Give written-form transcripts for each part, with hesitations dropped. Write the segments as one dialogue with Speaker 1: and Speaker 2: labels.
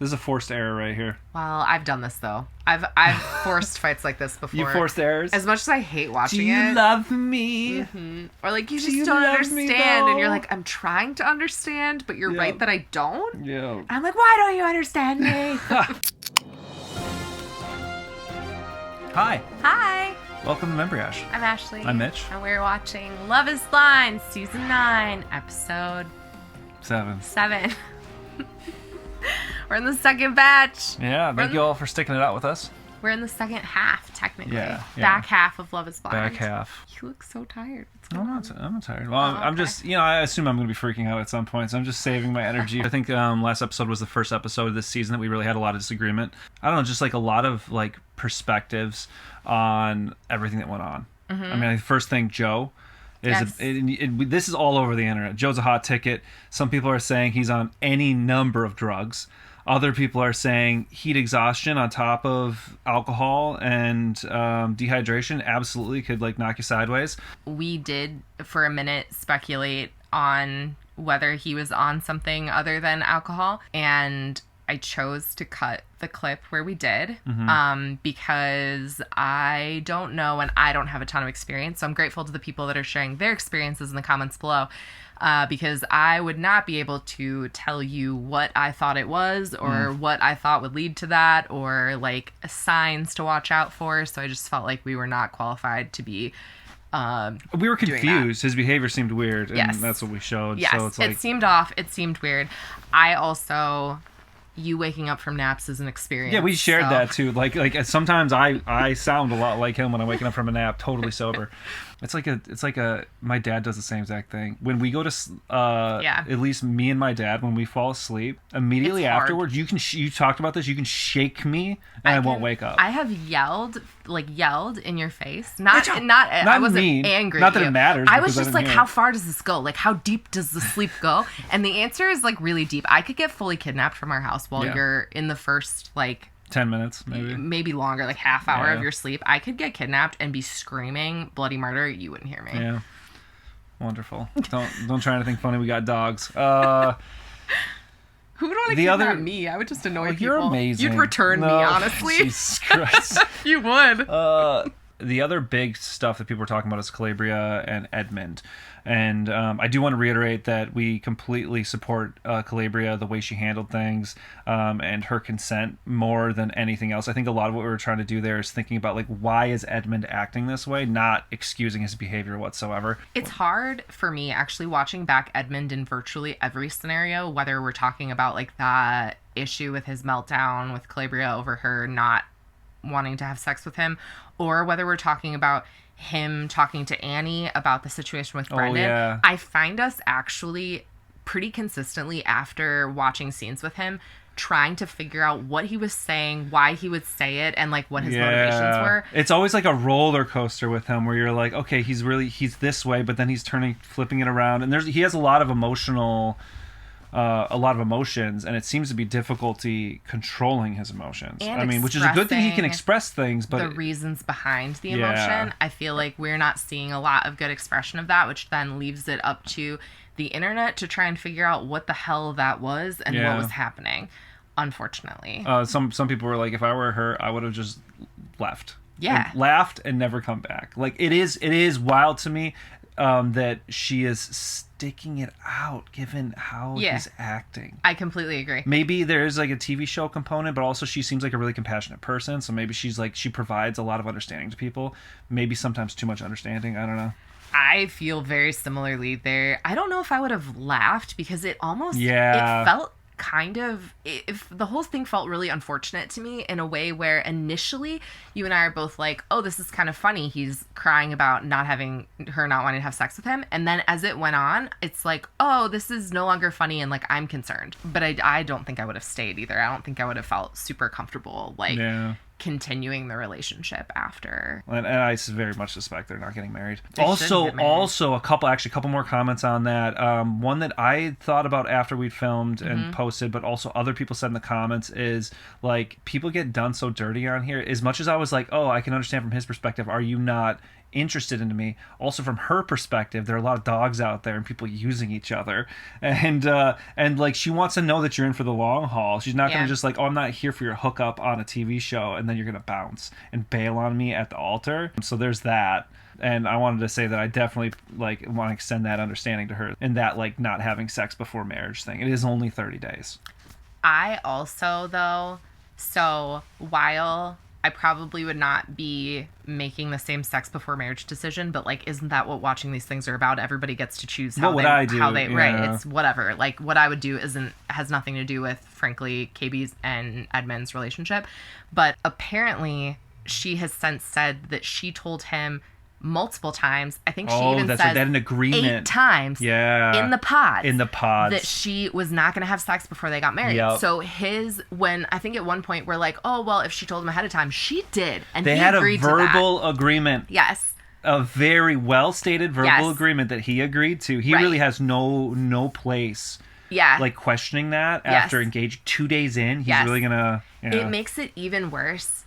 Speaker 1: This is a forced error right here.
Speaker 2: Well, I've done this though. I've forced fights like this before.
Speaker 1: You forced errors?
Speaker 2: As much as I hate watching it.
Speaker 1: Do you love me?
Speaker 2: Mm-hmm. Or like you just don't understand, and you're like, I'm trying to understand, but you're right that I don't.
Speaker 1: Yeah.
Speaker 2: I'm like, why don't you understand me?
Speaker 1: Hi.
Speaker 2: Hi.
Speaker 1: Welcome to Memory Ash.
Speaker 2: I'm Ashley.
Speaker 1: I'm Mitch.
Speaker 2: And we're watching Love is Blind, Season 9, Episode
Speaker 1: 7.
Speaker 2: We're in the second batch.
Speaker 1: Yeah, thank you all for sticking it out with us.
Speaker 2: We're in the second half, technically.
Speaker 1: Yeah.
Speaker 2: Back half of Love is Blind.
Speaker 1: Back half.
Speaker 2: You look so tired.
Speaker 1: I'm not tired. Well, I'm just, I assume I'm going to be freaking out at some point, so I'm just saving my energy. I think last episode was the first episode of this season that we really had a lot of disagreement. I don't know, just like a lot of like perspectives on everything that went on. Mm-hmm. I mean, the first thing, Joe. This is all over the internet. Joe's a hot ticket. Some people are saying he's on any number of drugs. Other people are saying heat exhaustion on top of alcohol and dehydration absolutely could like knock you sideways.
Speaker 2: We did for a minute speculate on whether he was on something other than alcohol, and I chose to cut the clip where we did because I don't know and I don't have a ton of experience. So I'm grateful to the people that are sharing their experiences in the comments below because I would not be able to tell you what I thought it was or what I thought would lead to that or like signs to watch out for. So I just felt like we were not qualified to be
Speaker 1: we were confused. His behavior seemed weird, and that's what we showed.
Speaker 2: Yes,
Speaker 1: so it's like...
Speaker 2: it seemed off. It seemed weird. I also... You waking up from naps is an experience.
Speaker 1: Yeah, we shared that too. Like sometimes I sound a lot like him when I'm waking up from a nap, totally sober. It's like my dad does the same exact thing. When we go to at least me and my dad, when we fall asleep, immediately afterwards, you talked about this, you can shake me and I won't wake up.
Speaker 2: I have yelled in your face. Not I wasn't angry.
Speaker 1: Not that it matters.
Speaker 2: I was just like, how far does this go? Like, how deep does the sleep go? And the answer is like really deep. I could get fully kidnapped from our house while you're in the first like
Speaker 1: 10 minutes,
Speaker 2: maybe longer, like half hour of your sleep. I could get kidnapped and be screaming bloody murder. You wouldn't hear me.
Speaker 1: Yeah, wonderful. Don't try anything funny. We got dogs.
Speaker 2: Who would want to kidnap me? I would just annoy people.
Speaker 1: You're amazing.
Speaker 2: You'd return me, honestly.
Speaker 1: Jesus Christ.
Speaker 2: You would.
Speaker 1: The other big stuff that people were talking about is Calabria and Edmund. And I do want to reiterate that we completely support Calabria, the way she handled things, and her consent more than anything else. I think a lot of what we were trying to do there is thinking about, like, why is Edmund acting this way, not excusing his behavior whatsoever.
Speaker 2: It's hard for me, actually, watching back Edmund in virtually every scenario, whether we're talking about, like, that issue with his meltdown with Calabria over her not wanting to have sex with him, or whether we're talking about him talking to Annie about the situation with Brendan.
Speaker 1: Yeah.
Speaker 2: I find us actually pretty consistently after watching scenes with him trying to figure out what he was saying, why he would say it, and like what his motivations were.
Speaker 1: It's always like a roller coaster with him where you're like, okay, he's this way, but then he's flipping it around, and he has a lot of emotions, and it seems to be difficulty controlling his emotions.
Speaker 2: And
Speaker 1: which is a good thing, he can express things, but
Speaker 2: the reasons behind the emotion, I feel like we're not seeing a lot of good expression of that, which then leaves it up to the internet to try and figure out what the hell that was and what was happening, unfortunately.
Speaker 1: Some people were like, if I were her, I would have just left.
Speaker 2: Yeah.
Speaker 1: And laughed and never come back. Like, it is wild to me that she is sticking it out given how he's acting.
Speaker 2: I completely agree.
Speaker 1: Maybe there's like a TV show component, but also she seems like a really compassionate person, so maybe she's like, she provides a lot of understanding to people. Maybe sometimes too much understanding. I don't know.
Speaker 2: I feel very similarly there. I don't know if I would have laughed because it almost it felt kind of, if the whole thing felt really unfortunate to me in a way where initially you and I are both like, oh, this is kind of funny. He's crying about not wanting to have sex with him. And then as it went on, it's like, oh, this is no longer funny and like I'm concerned. But I don't think I would have stayed either. I don't think I would have felt super comfortable like continuing the relationship after.
Speaker 1: And I very much suspect they're not getting married.
Speaker 2: They shouldn't get married.
Speaker 1: Also a couple more comments on that. One that I thought about after we'd filmed and posted, but also other people said in the comments is like, people get done so dirty on here. As much as I was like, oh, I can understand from his perspective, are you not interested in me? Also from her perspective, there are a lot of dogs out there and people using each other, and like, she wants to know that you're in for the long haul. She's not gonna just like, oh, I'm not here for your hookup on a TV show and then you're gonna bounce and bail on me at the altar. So there's that. And I wanted to say that I definitely like want to extend that understanding to her, and that like not having sex before marriage thing. It is only 30 days.
Speaker 2: I also, though, so while I probably would not be making the same sex before marriage decision, but like, isn't that what watching these things are about? Everybody gets to choose how they right. It's whatever. Like, what I would do has nothing to do with, frankly, KB's and Edmund's relationship. But apparently she has since said that she told him multiple times. I think she even said
Speaker 1: that an agreement
Speaker 2: 8 times in the pods that she was not going to have sex before they got married. Yep. So when I think at one point we're like, oh, well, if she told him ahead of time, she did. And
Speaker 1: they had a verbal agreement.
Speaker 2: Yes.
Speaker 1: A very well stated verbal agreement that he agreed to. He really has no place.
Speaker 2: Yeah.
Speaker 1: Like questioning that after engaging 2 days in. He's really going to.
Speaker 2: It makes it even worse.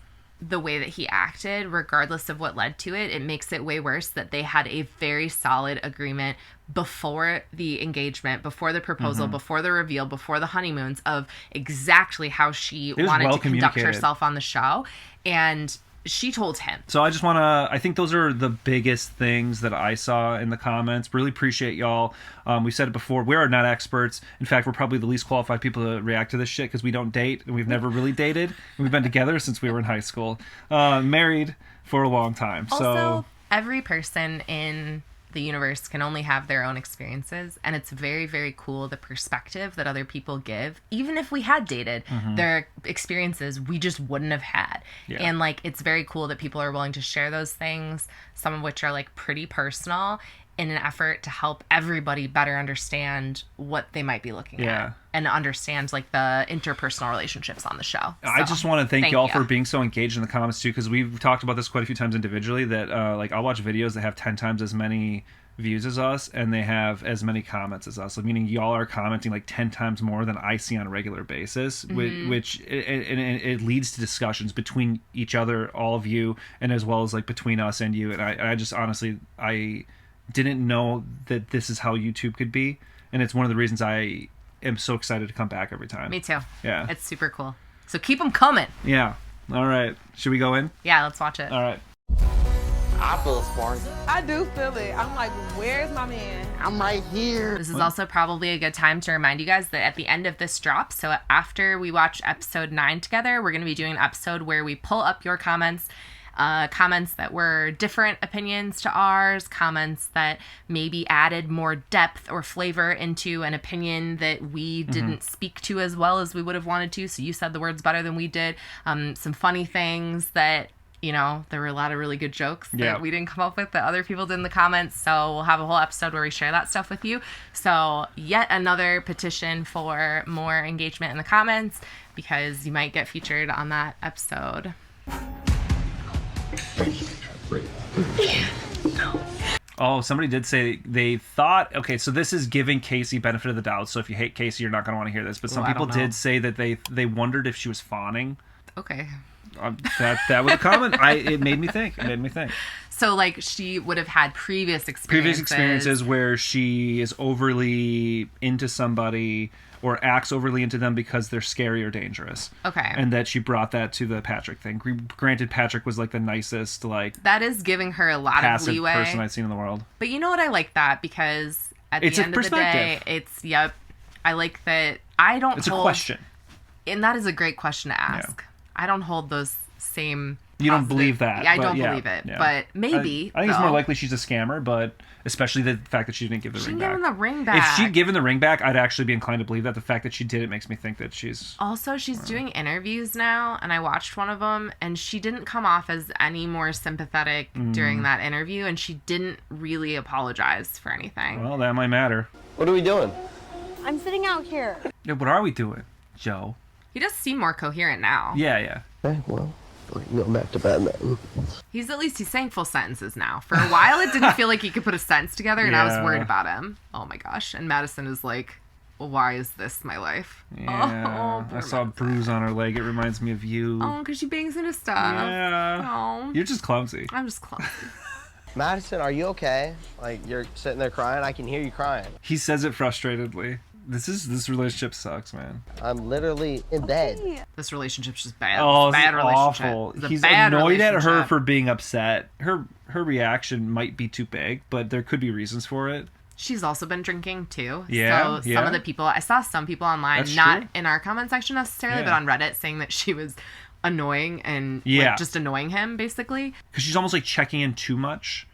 Speaker 2: The way that he acted, regardless of what led to it, it makes it way worse that they had a very solid agreement before the engagement, before the proposal, before the reveal, before the honeymoons of exactly how she wanted to conduct herself on the show. And she told him.
Speaker 1: So I just want to, I think those are the biggest things that I saw in the comments. Really appreciate y'all. We said it before, we are not experts. In fact, we're probably the least qualified people to react to this shit because we don't date and we've never really dated. We've been together since we were in high school. Married for a long time.
Speaker 2: Also, every person in the universe can only have their own experiences, and it's very, very cool the perspective that other people give. Even if we had dated, their experiences we just wouldn't have had. And like, it's very cool that people are willing to share those things, some of which are like pretty personal, in an effort to help everybody better understand what they might be looking at and understand like the interpersonal relationships on the show. So,
Speaker 1: I just want to thank y'all for being so engaged in the comments too, because we've talked about this quite a few times individually, that like, I'll watch videos that have 10 times as many views as us and they have as many comments as us, meaning y'all are commenting like 10 times more than I see on a regular basis, which it leads to discussions between each other, all of you, and as well as like between us and you. And I just honestly, I didn't know that this is how YouTube could be, and it's one of the reasons I am so excited to come back every time.
Speaker 2: Me too.
Speaker 1: Yeah,
Speaker 2: it's super cool. So keep them coming.
Speaker 1: Yeah. All right, should we go in?
Speaker 2: Yeah, let's watch it.
Speaker 1: All right.
Speaker 3: I feel smart.
Speaker 4: I do feel it. I'm like, where's my man?
Speaker 3: I'm right here.
Speaker 2: This is also probably a good time to remind you guys that at the end of this drop, so after we watch episode 9 together, we're going to be doing an episode where we pull up your comments. Comments that were different opinions to ours, comments that maybe added more depth or flavor into an opinion that we didn't speak to as well as we would have wanted to. So you said the words better than we did. Some funny things that, you know, there were a lot of really good jokes that we didn't come up with that other people did in the comments. So we'll have a whole episode where we share that stuff with you. So yet another petition for more engagement in the comments, because you might get featured on that episode.
Speaker 1: Oh, somebody did say they thought, okay, so this is giving Casey benefit of the doubt, so if you hate Casey, you're not going to want to hear this, but some people did say that they wondered if she was fawning.
Speaker 2: Okay.
Speaker 1: That was a comment. It made me think.
Speaker 2: So, like, she would have had previous experiences
Speaker 1: where she is overly into somebody or acts overly into them because they're scary or dangerous.
Speaker 2: Okay.
Speaker 1: And that she brought that to the Patrick thing. Granted, Patrick was like the nicest, like,
Speaker 2: that is giving her a lot of leeway.
Speaker 1: Person I've seen in the world.
Speaker 2: But you know what? I like that, because at the end of the day, I like that I don't
Speaker 1: It's a question.
Speaker 2: And that is a great question to ask. Yeah. I don't hold those same...
Speaker 1: You don't believe that.
Speaker 2: Yeah, I don't believe it. Yeah. But maybe.
Speaker 1: I think it's more likely she's a scammer, but especially the fact that she didn't give the ring back.
Speaker 2: She didn't give the ring back.
Speaker 1: If she'd given the ring back, I'd actually be inclined to believe that. The fact that she did it makes me think that she's...
Speaker 2: Also, she's doing interviews now, and I watched one of them, and she didn't come off as any more sympathetic during that interview, and she didn't really apologize for anything.
Speaker 1: Well, that might matter.
Speaker 3: What are we doing?
Speaker 5: I'm sitting out here.
Speaker 1: Yeah, what are we doing, Joe?
Speaker 2: He does seem more coherent now.
Speaker 1: Yeah.
Speaker 3: Okay, well, Go back to bed then.
Speaker 2: He's saying full sentences now. For a while, it didn't feel like he could put a sentence together, and I was worried about him. Oh my gosh. And Madison is like, why is this my life?
Speaker 1: Yeah. I saw a bruise on her leg. It reminds me of you.
Speaker 2: Oh, because she bangs into stuff.
Speaker 1: Yeah.
Speaker 2: Oh.
Speaker 1: You're just clumsy.
Speaker 2: I'm just clumsy.
Speaker 3: Madison, are you okay? Like, you're sitting there crying? I can hear you crying.
Speaker 1: He says it frustratedly. This relationship sucks, man.
Speaker 3: I'm literally in bed.
Speaker 2: This relationship's just bad.
Speaker 1: Oh,
Speaker 2: It's a bad
Speaker 1: it's
Speaker 2: relationship.
Speaker 1: awful.
Speaker 2: It's a
Speaker 1: He's
Speaker 2: bad
Speaker 1: annoyed at her
Speaker 2: relationship.
Speaker 1: for being upset. Her reaction might be too big, but there could be reasons for it.
Speaker 2: She's also been drinking too.
Speaker 1: Yeah,
Speaker 2: So
Speaker 1: yeah.
Speaker 2: some of the people, I saw some people online,
Speaker 1: That's
Speaker 2: not
Speaker 1: true.
Speaker 2: in our comment section necessarily,
Speaker 1: Yeah.
Speaker 2: but on Reddit, saying that she was annoying and
Speaker 1: Yeah.
Speaker 2: like, just annoying him, basically.
Speaker 1: Because she's almost like checking in too much.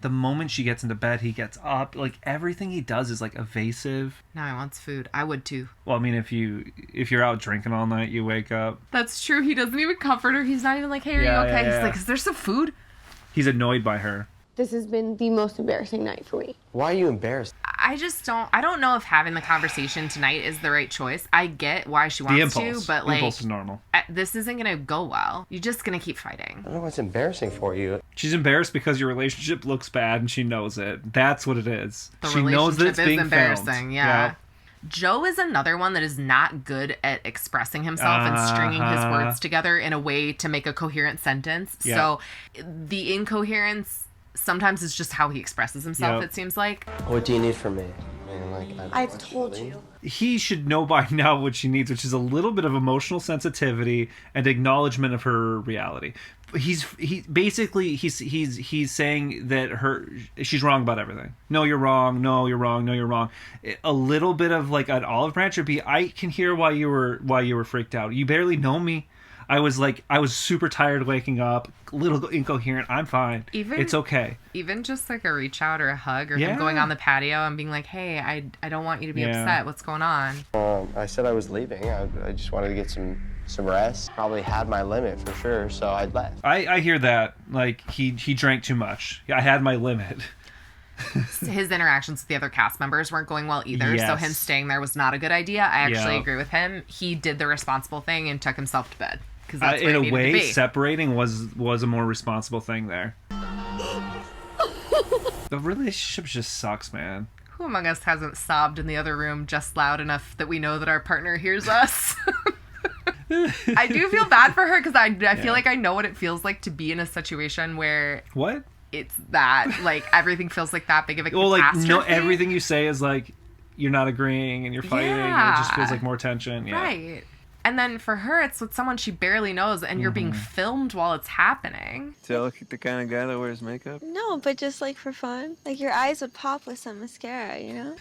Speaker 1: The moment she gets into bed, he gets up. Like, everything he does is like evasive.
Speaker 2: Now he wants food. I would too.
Speaker 1: Well, I mean, if you're out drinking all night, you wake up.
Speaker 2: That's true. He doesn't even comfort her. He's not even like, hey, are
Speaker 1: Yeah,
Speaker 2: you okay?
Speaker 1: yeah,
Speaker 2: He's
Speaker 1: yeah.
Speaker 2: like, is there some food?
Speaker 1: He's annoyed by her.
Speaker 5: This has been the most embarrassing night for me.
Speaker 3: Why are you embarrassed?
Speaker 2: I don't know if having the conversation tonight is the right choice. I get why she
Speaker 1: The
Speaker 2: wants
Speaker 1: impulse.
Speaker 2: to, but
Speaker 1: The
Speaker 2: like,
Speaker 1: impulse is normal.
Speaker 2: this isn't going to go well. You're just going to keep fighting.
Speaker 3: I don't know what's embarrassing for you.
Speaker 1: She's embarrassed because your relationship looks bad and she knows it. That's what it is.
Speaker 2: The
Speaker 1: She knows that it's
Speaker 2: relationship is
Speaker 1: being
Speaker 2: embarrassing,
Speaker 1: filmed.
Speaker 2: yeah. Joe is another one that is not good at expressing himself and stringing his
Speaker 1: Uh-huh.
Speaker 2: words together in a way to make a coherent sentence.
Speaker 1: Yeah.
Speaker 2: So the incoherence sometimes is just how he expresses himself,
Speaker 1: Yep.
Speaker 2: it seems like.
Speaker 3: What do you need from me? I mean, like,
Speaker 5: I've told you.
Speaker 1: He should know by now what she needs, which is a little bit of emotional sensitivity and acknowledgement of her reality. He's saying that she's wrong about everything. No, you're wrong. No, you're wrong. No, you're wrong. A little bit of like an olive branch would be, I can hear why you were freaked out. You barely know me. I was super tired waking up, a little incoherent. I'm fine. It's okay.
Speaker 2: Even just like a reach out or a hug or
Speaker 1: Yeah.
Speaker 2: him going on the patio and being like, hey, I don't want you to be
Speaker 1: Yeah.
Speaker 2: upset. What's going on?
Speaker 3: I said I was leaving. I just wanted to get some rest. Probably had my limit for sure, so I left.
Speaker 1: I hear that. Like, he drank too much. I had my limit.
Speaker 2: His interactions with the other cast members weren't going well either. So
Speaker 1: Yes.
Speaker 2: him staying there was not a good idea. I actually
Speaker 1: Yeah.
Speaker 2: agree with him. He did the responsible thing and took himself to bed. Because that's where
Speaker 1: In
Speaker 2: he
Speaker 1: a
Speaker 2: needed to
Speaker 1: way,
Speaker 2: be.
Speaker 1: separating was a more responsible thing there. The relationship just sucks, man.
Speaker 2: Who among us hasn't sobbed in the other room just loud enough that we know that our partner hears us? I do feel bad for her because I feel like I know what it feels like to be in a situation where
Speaker 1: What?
Speaker 2: it's that, like, everything feels like that big of a
Speaker 1: Well, like,
Speaker 2: catastrophe.
Speaker 1: no, everything you say is like you're not agreeing and you're fighting. And it just feels
Speaker 2: Yeah.
Speaker 1: like more tension. Yeah.
Speaker 2: Right. And then for her, it's with someone she barely knows, and you're being filmed while it's happening.
Speaker 6: Tell the kind of guy that wears makeup.
Speaker 5: No, but just like for fun. Like your eyes would pop with some mascara, you know?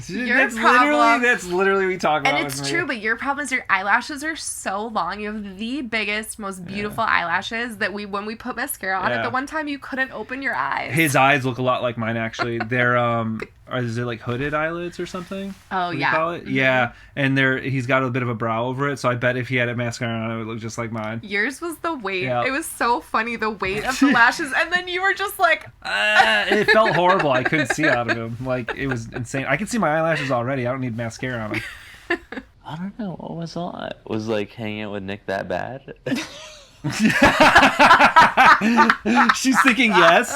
Speaker 2: Your problem-
Speaker 1: That's literally we talk about.
Speaker 2: And it's true, but your problem is your eyelashes are so long. You have the biggest, most beautiful eyelashes that when we put mascara on it,
Speaker 1: Yeah.
Speaker 2: the one time you couldn't open your eyes.
Speaker 1: His eyes look a lot like mine, actually. They're is it like hooded eyelids or something?
Speaker 2: Oh,
Speaker 1: What do you
Speaker 2: yeah.
Speaker 1: call it? Yeah, and he's got a bit of a brow over it, so I bet if he had a mascara on, it would look just like mine.
Speaker 2: Yours was the weight.
Speaker 1: Yeah.
Speaker 2: It was so funny, the weight of the lashes, and then you were just like,
Speaker 1: It felt horrible. I couldn't see out of him. Like, it was insane. I can see my eyelashes already. I don't need mascara on them.
Speaker 7: I don't know what was on. Was like hanging out with Nick that bad?
Speaker 1: She's thinking yes.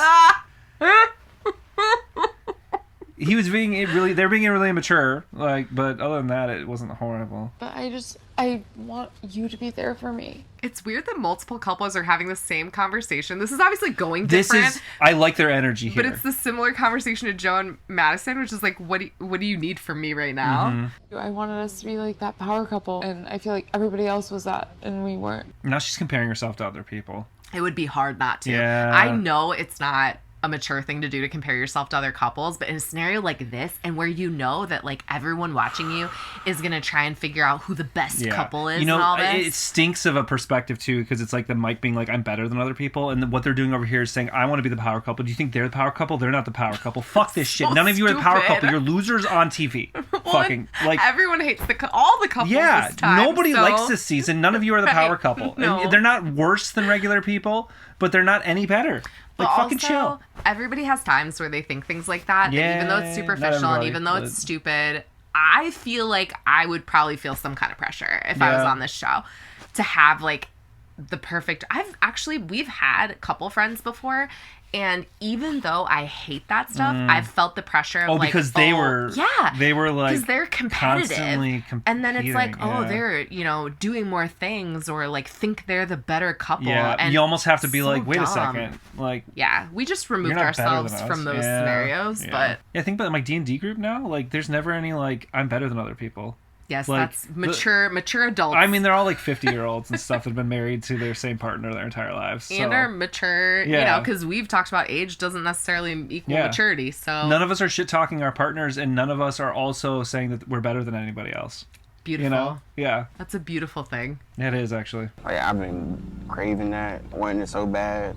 Speaker 1: He was being they're being really immature, like, but other than that, it wasn't horrible.
Speaker 8: But I want you to be there for me.
Speaker 2: it's weird that multiple couples are having the same conversation. This is obviously going
Speaker 1: This
Speaker 2: different.
Speaker 1: is, I like their energy here.
Speaker 2: But it's the similar conversation to Joe and Madison, which is like, what do you need from me right now?
Speaker 1: Mm-hmm.
Speaker 8: I wanted us to be like that power couple, and I feel like everybody else was that, and we weren't.
Speaker 1: Now she's comparing herself to other people.
Speaker 2: It would be hard not to.
Speaker 1: Yeah.
Speaker 2: I know it's not a mature thing to do to compare yourself to other couples, but in a scenario like this, and where you know that like everyone watching you is gonna try and figure out who the best couple is,
Speaker 1: You know,
Speaker 2: and all this.
Speaker 1: it stinks of a perspective too, because it's like the Mike being like, I'm better than other people, and what they're doing over here is saying, I want to be the power couple. Do you think they're the power couple? They're not the power couple. Fuck this shit.
Speaker 2: So
Speaker 1: None of you are the power
Speaker 2: stupid.
Speaker 1: couple. You're losers on TV. Fucking like.
Speaker 2: everyone hates all the couples.
Speaker 1: Yeah,
Speaker 2: this time,
Speaker 1: nobody
Speaker 2: so-
Speaker 1: likes this season. None of you are the power
Speaker 2: Right.
Speaker 1: couple.
Speaker 2: No.
Speaker 1: And they're not worse than regular people, but they're not any better. Like,
Speaker 2: But
Speaker 1: fucking
Speaker 2: also,
Speaker 1: chill.
Speaker 2: Everybody has times where they think things like that.
Speaker 1: Yeah,
Speaker 2: and even though it's
Speaker 1: not
Speaker 2: superficial and
Speaker 1: everybody,
Speaker 2: even though
Speaker 1: but-
Speaker 2: it's stupid, I feel like I would probably feel some kind of pressure if I was on this show to have like the perfect. We've had a couple friends before, and even though I hate that stuff, I've felt the pressure of
Speaker 1: because they were like
Speaker 2: because they're competitive,
Speaker 1: constantly
Speaker 2: and then it's like,
Speaker 1: competing,
Speaker 2: they're doing more things, or like think they're the better couple.
Speaker 1: Yeah,
Speaker 2: and
Speaker 1: you almost have to be
Speaker 2: so
Speaker 1: like, wait a
Speaker 2: dumb.
Speaker 1: second, like
Speaker 2: we just removed
Speaker 1: not better
Speaker 2: ourselves
Speaker 1: than us.
Speaker 2: from those scenarios, but
Speaker 1: I think about my D&D group now, like there's never any like I'm better than other people.
Speaker 2: yes,
Speaker 1: like,
Speaker 2: that's mature adults.
Speaker 1: I mean, they're all like 50-year-olds and stuff that have been married to their same partner their entire lives.
Speaker 2: and
Speaker 1: so.
Speaker 2: are mature, because we've talked about age doesn't necessarily equal maturity. So
Speaker 1: none of us are shit talking our partners, and none of us are also saying that we're better than anybody else.
Speaker 2: beautiful.
Speaker 1: Yeah,
Speaker 2: That's a beautiful thing.
Speaker 1: it is actually.
Speaker 3: Oh, yeah, I've been craving that, wanting it so bad.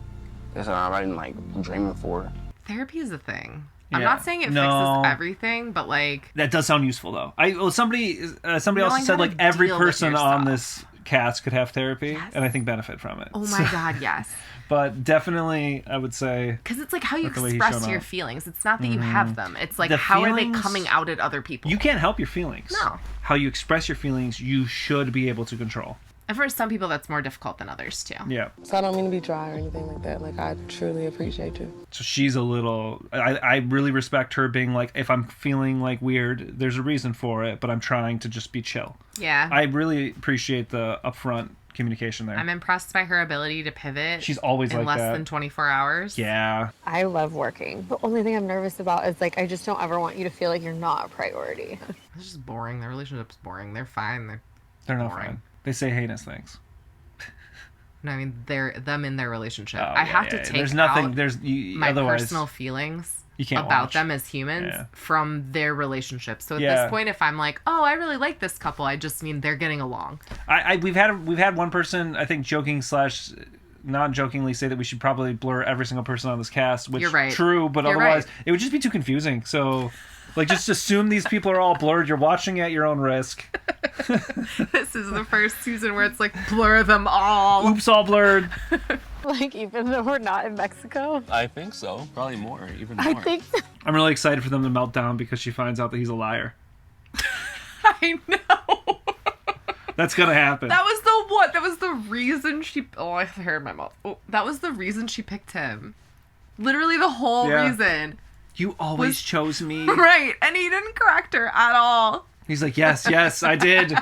Speaker 3: That's what I've been like dreaming for.
Speaker 2: Therapy is a thing. I'm
Speaker 1: Yeah.
Speaker 2: not saying it
Speaker 1: No.
Speaker 2: fixes everything, but like
Speaker 1: That does sound useful though. Somebody else
Speaker 2: Knowing
Speaker 1: said
Speaker 2: how
Speaker 1: like
Speaker 2: to
Speaker 1: every
Speaker 2: deal with
Speaker 1: person on
Speaker 2: yourself.
Speaker 1: this cast could have therapy,
Speaker 2: Yes.
Speaker 1: and I think benefit from it.
Speaker 2: oh my god, yes.
Speaker 1: But definitely, I would say
Speaker 2: Because it's like how you
Speaker 1: That's the way he's
Speaker 2: express
Speaker 1: shown
Speaker 2: your
Speaker 1: up.
Speaker 2: feelings. It's not that you have them. It's like
Speaker 1: The
Speaker 2: how are
Speaker 1: feelings-
Speaker 2: they coming out at other people?
Speaker 1: you can't help your feelings.
Speaker 2: No.
Speaker 1: How you express your feelings, you should be able to control.
Speaker 2: And for some people, that's more difficult than others too.
Speaker 1: Yeah.
Speaker 9: So I don't mean to be dry or anything like that. Like, I truly appreciate you.
Speaker 1: So she's a little. I really respect her being like, if I'm feeling like weird, there's a reason for it, but I'm trying to just be chill.
Speaker 2: Yeah.
Speaker 1: I really appreciate the upfront communication there.
Speaker 2: I'm impressed by her ability to pivot.
Speaker 1: She's always
Speaker 2: in
Speaker 1: like
Speaker 2: less
Speaker 1: that.
Speaker 2: than 24 hours.
Speaker 1: Yeah.
Speaker 10: I love working. The only thing I'm nervous about is like I just don't ever want you to feel like you're not a priority.
Speaker 2: It's just boring. Their relationship's boring. They're fine.
Speaker 1: They're not
Speaker 2: boring.
Speaker 1: fine. They say heinous things.
Speaker 2: No, I mean they're them in their relationship.
Speaker 1: Oh,
Speaker 2: I have to
Speaker 1: yeah.
Speaker 2: take
Speaker 1: There's nothing.
Speaker 2: out
Speaker 1: There's
Speaker 2: my
Speaker 1: otherwise
Speaker 2: personal feelings
Speaker 1: you can't
Speaker 2: about
Speaker 1: watch.
Speaker 2: them as humans
Speaker 1: Yeah.
Speaker 2: from their relationship. So at
Speaker 1: Yeah.
Speaker 2: this point, if I'm like, oh, I really like this couple, I just mean they're getting along.
Speaker 1: we've had one person, I think, joking / non-jokingly say that we should probably blur every single person on this cast, which
Speaker 2: You're right.
Speaker 1: true, but
Speaker 2: You're
Speaker 1: otherwise
Speaker 2: right.
Speaker 1: it would just be too confusing. So, like, just assume these people are all blurred. You're watching at your own risk.
Speaker 2: This is the first season where it's like blur them all.
Speaker 1: Oops, all blurred.
Speaker 10: Like even though we're not in Mexico.
Speaker 7: I think so. Probably more. Even more.
Speaker 10: I think
Speaker 1: I'm really excited for them to melt down because she finds out that he's a liar.
Speaker 2: I know.
Speaker 1: That's gonna happen.
Speaker 2: That was the what? That was the reason she. Oh, I heard my mouth. Oh, that was the reason she picked him. Literally the whole
Speaker 1: Yeah.
Speaker 2: reason.
Speaker 1: You always chose me.
Speaker 2: Right, and he didn't correct her at all.
Speaker 1: He's like, yes, I did.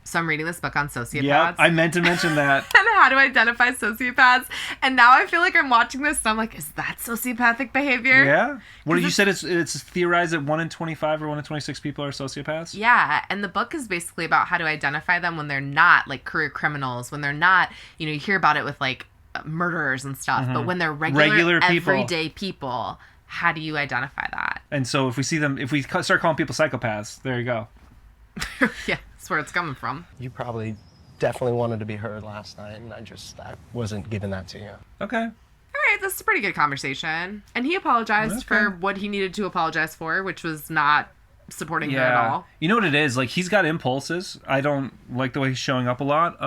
Speaker 2: So I'm reading this book on sociopaths.
Speaker 1: Yeah, I meant to mention that.
Speaker 2: And how to identify sociopaths. And now I feel like I'm watching this and I'm like, is that sociopathic behavior?
Speaker 1: Yeah. What you
Speaker 2: it's-
Speaker 1: said? It's theorized that 1 in 25 or 1 in 26 people are sociopaths.
Speaker 2: Yeah, and the book is basically about how to identify them when they're not like career criminals, when they're not, you hear about it with like murderers and stuff, but when they're regular
Speaker 1: people.
Speaker 2: everyday people, how do you identify that?
Speaker 1: And so if we see them, if we start calling people psychopaths, there you go.
Speaker 2: Yeah, that's where it's coming from.
Speaker 3: You probably definitely wanted to be heard last night, and I wasn't giving that to you.
Speaker 1: Okay.
Speaker 2: All right, this is a pretty good conversation. And he apologized for what he needed to apologize for, which was not supporting her at all.
Speaker 1: You know what it is? Like, he's got impulses. I don't like the way he's showing up a lot.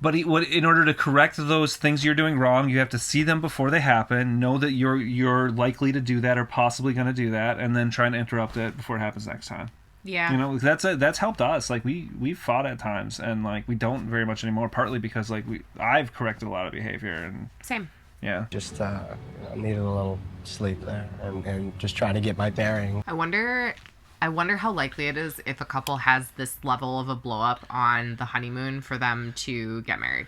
Speaker 1: But in order to correct those things you're doing wrong, you have to see them before they happen, know that you're likely to do that or possibly going to do that, and then try and interrupt it before it happens next time.
Speaker 2: Yeah.
Speaker 1: That's helped us. Like, we've fought at times, and like we don't very much anymore. Partly because like I've corrected a lot of behavior, and
Speaker 2: Same.
Speaker 1: yeah.
Speaker 3: Just needed a little sleep there, and just trying to get my bearing.
Speaker 2: I wonder how likely it is if a couple has this level of a blow up on the honeymoon for them to get married.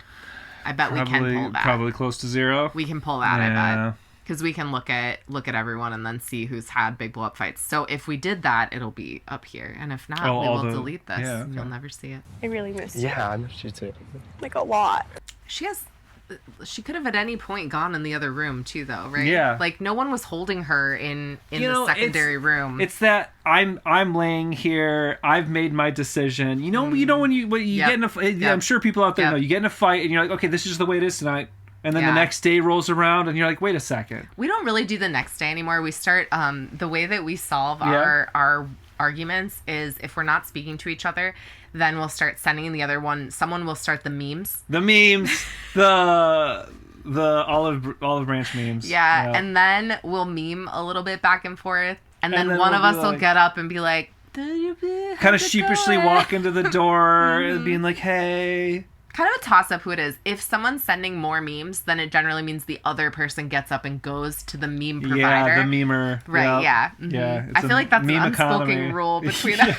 Speaker 2: I bet we can pull that.
Speaker 1: Probably close to zero.
Speaker 2: We can pull that,
Speaker 1: Yeah.
Speaker 2: I bet. Because we can look at everyone and then see who's had big blow up fights. So if we did that, it'll be up here. And if not, we will delete this.
Speaker 1: yeah, okay.
Speaker 2: You'll never see it.
Speaker 10: I really missed you.
Speaker 3: Yeah, I missed you too.
Speaker 10: Like a lot.
Speaker 2: She could have at any point gone in the other room too, though, right?
Speaker 1: Yeah.
Speaker 2: Like no one was holding her in
Speaker 1: You
Speaker 2: the
Speaker 1: know,
Speaker 2: secondary room.
Speaker 1: It's that I'm laying here. I've made my decision. You know when you
Speaker 2: Yep.
Speaker 1: get in a fight.
Speaker 2: Yep.
Speaker 1: I'm sure people out there
Speaker 2: Yep.
Speaker 1: know. You get in a fight and you're like, okay, this is just the way it is tonight. And then
Speaker 2: Yeah.
Speaker 1: the next day rolls around and you're like, wait a second.
Speaker 2: We don't really do the next day anymore. We start the way that we solve
Speaker 1: Yeah.
Speaker 2: our arguments is if we're not speaking to each other, then we'll start sending the other one. Someone will start the memes.
Speaker 1: The memes, the olive branch memes.
Speaker 2: Yeah, and then we'll meme a little bit back and forth And then
Speaker 1: then
Speaker 2: one
Speaker 1: we'll
Speaker 2: of
Speaker 1: be
Speaker 2: us will
Speaker 1: like-
Speaker 2: get up and be like,
Speaker 1: kind of sheepishly walk into the door and being like, hey.
Speaker 2: Kind of a toss-up who it is. If someone's sending more memes, then it generally means the other person gets up and goes to the meme provider.
Speaker 1: Yeah, the memer.
Speaker 2: Right, yeah. Mhm.
Speaker 1: Yeah.
Speaker 2: I feel like that's an
Speaker 1: meme
Speaker 2: unspoken
Speaker 1: economy.
Speaker 2: rule between us.